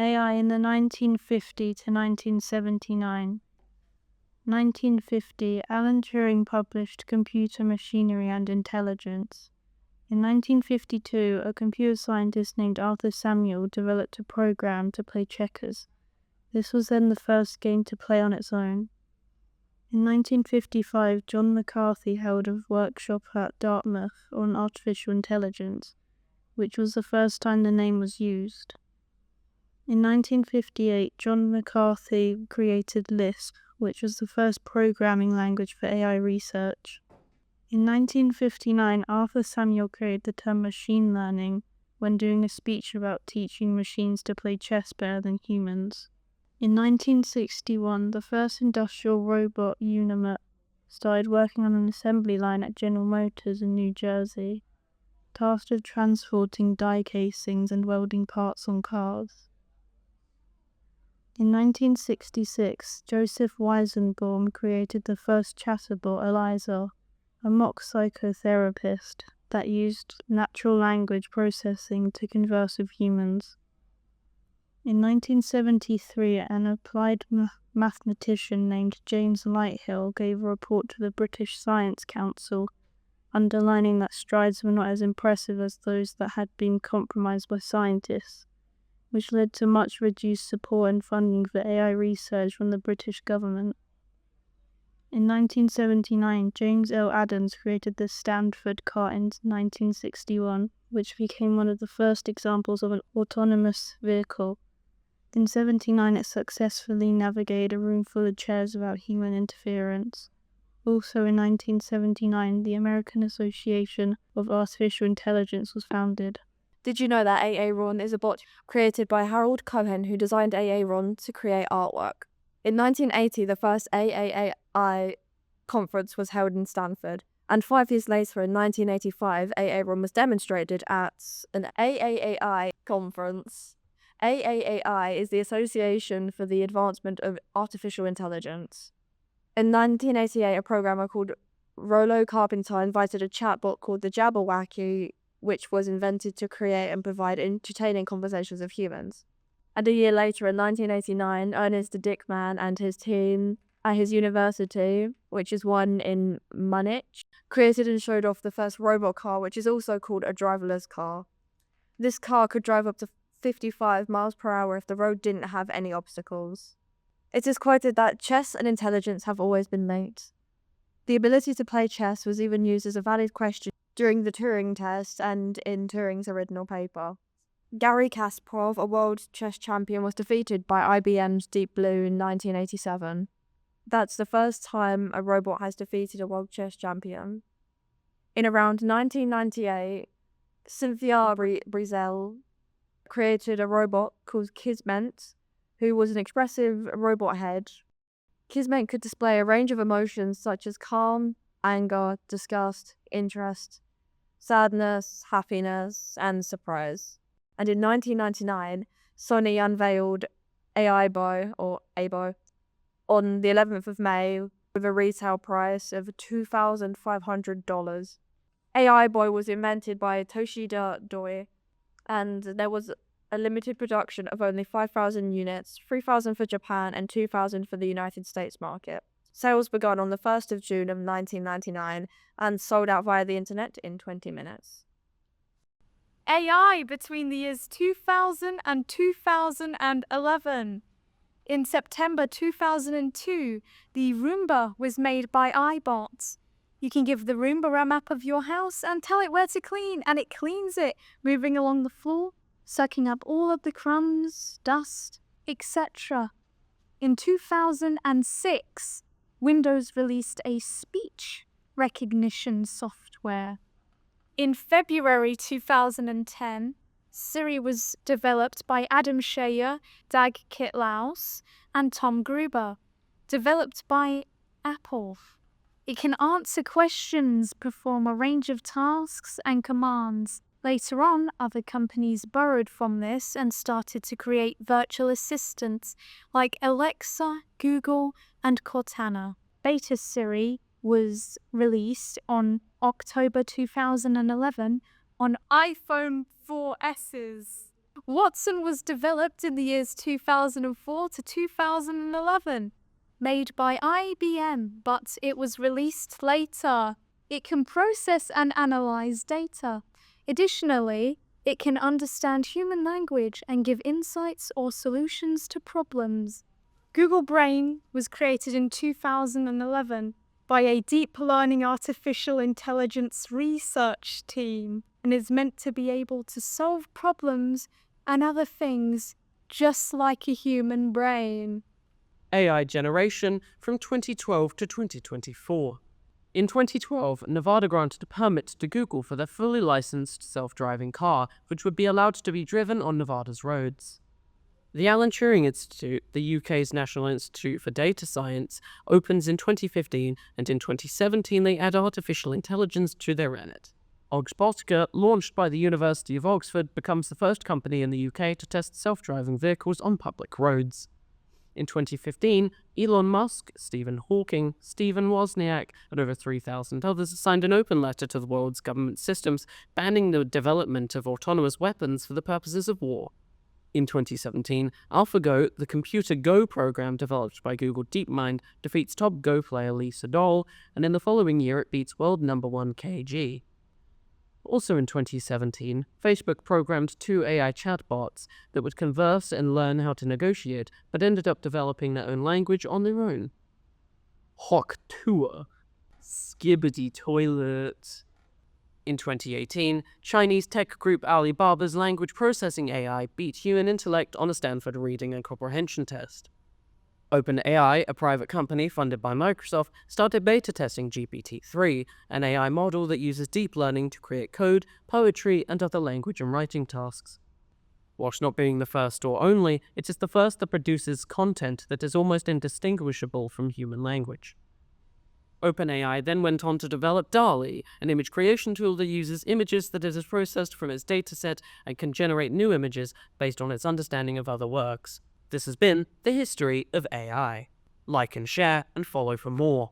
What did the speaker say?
AI in the 1950 to 1979. 1950, Alan Turing published Computer Machinery and Intelligence. In 1952, a computer scientist named Arthur Samuel developed a program to play checkers. This was then the first game to play on its own. In 1955, John McCarthy held a workshop at Dartmouth on artificial intelligence, which was the first time the name was used. In 1958, John McCarthy created Lisp, which was the first programming language for AI research. In 1959, Arthur Samuel created the term machine learning when doing a speech about teaching machines to play chess better than humans. In 1961, the first industrial robot Unimog started working on an assembly line at General Motors in New Jersey, tasked with transporting die casings and welding parts on cars. In 1966, Joseph Weizenbaum created the first chatterbot, Eliza, a mock psychotherapist that used natural language processing to converse with humans. In 1973, an applied mathematician named James Lighthill gave a report to the British Science Council, underlining that strides were not as impressive as those that had been compromised by scientists, which led to much reduced support and funding for AI research from the British government. In 1979, James L. Adams created the Stanford car in 1961, which became one of the first examples of an autonomous vehicle. In 1979, it successfully navigated a room full of chairs without human interference. Also in 1979, the American Association of Artificial Intelligence was founded. Did you know that Aaron is a bot created by Harold Cohen, who designed Aaron to create artwork? In 1980, the first AAAI conference was held in Stanford, and 5 years later, in 1985, Aaron was demonstrated at an AAAI conference. AAAI is the Association for the Advancement of Artificial Intelligence. In 1988, a programmer called Rollo Carpenter invited a chatbot called the Jabberwocky, which was invented to create and provide entertaining conversations with humans. And a year later, in 1989, Ernest Dickman and his team at his university, which is one in Munich, created and showed off the first robot car, which is also called a driverless car. This car could drive up to 55 miles per hour if the road didn't have any obstacles. It is quoted that chess and intelligence have always been linked. The ability to play chess was even used as a valid question during the Turing test and in Turing's original paper. Garry Kasparov, a world chess champion, was defeated by IBM's Deep Blue in 1987. That's the first time a robot has defeated a world chess champion. In around 1998, Cynthia Brezel created a robot called Kismet, who was an expressive robot head. Kismet could display a range of emotions such as calm, anger, disgust, interest, sadness, happiness, and surprise. And in 1999, Sony unveiled AIBO, or AIBO, on the 11th of May with a retail price of $2,500. AIBO was invented by Toshida Doi, and there was a limited production of only 5,000 units, 3,000 for Japan and 2,000 for the United States market. Sales began on the 1st of June of 1999 and sold out via the internet in 20 minutes. AI between the years 2000 and 2011. In September 2002, the Roomba was made by iBot. You can give the Roomba a map of your house and tell it where to clean, and it cleans it, moving along the floor, sucking up all of the crumbs, dust, etc. In 2006, Windows released a speech recognition software. In February 2010, Siri was developed by Adam Scheyer, Dag Kitlaus, and Tom Gruber, developed by Apple. It can answer questions, perform a range of tasks and commands. Later on, other companies borrowed from this and started to create virtual assistants like Alexa, Google, and Cortana. Beta Siri was released on October 2011 on iPhone 4Ss. Watson was developed in the years 2004 to 2011, made by IBM, but it was released later. It can process and analyze data. Additionally, it can understand human language and give insights or solutions to problems. Google Brain was created in 2011 by a deep learning artificial intelligence research team and is meant to be able to solve problems and other things just like a human brain. AI generation from 2012 to 2024. In 2012, Nevada granted a permit to Google for their fully licensed self-driving car, which would be allowed to be driven on Nevada's roads. The Alan Turing Institute, the UK's National Institute for Data Science, opens in 2015, and in 2017 they add artificial intelligence to their remit. Oxbotica, launched by the University of Oxford, becomes the first company in the UK to test self-driving vehicles on public roads. In 2015, Elon Musk, Stephen Hawking, Stephen Wozniak, and over 3,000 others signed an open letter to the world's government systems banning the development of autonomous weapons for the purposes of war. In 2017, AlphaGo, the computer Go program developed by Google DeepMind, defeats top Go player Lee Sedol, and in the following year it beats world number 1 KG. Also in 2017, Facebook programmed 2 AI chatbots that would converse and learn how to negotiate, but ended up developing their own language on their own. Hawk Tour. Skibbity toilet. In 2018, Chinese tech group Alibaba's language processing AI beat human intellect on a Stanford reading and comprehension test. OpenAI, a private company funded by Microsoft, started beta testing GPT-3, an AI model that uses deep learning to create code, poetry, and other language and writing tasks. Whilst not being the first or only, it is the first that produces content that is almost indistinguishable from human language. OpenAI then went on to develop DALL-E, an image creation tool that uses images that it has processed from its dataset and can generate new images based on its understanding of other works. This has been the history of AI. Like and share and follow for more.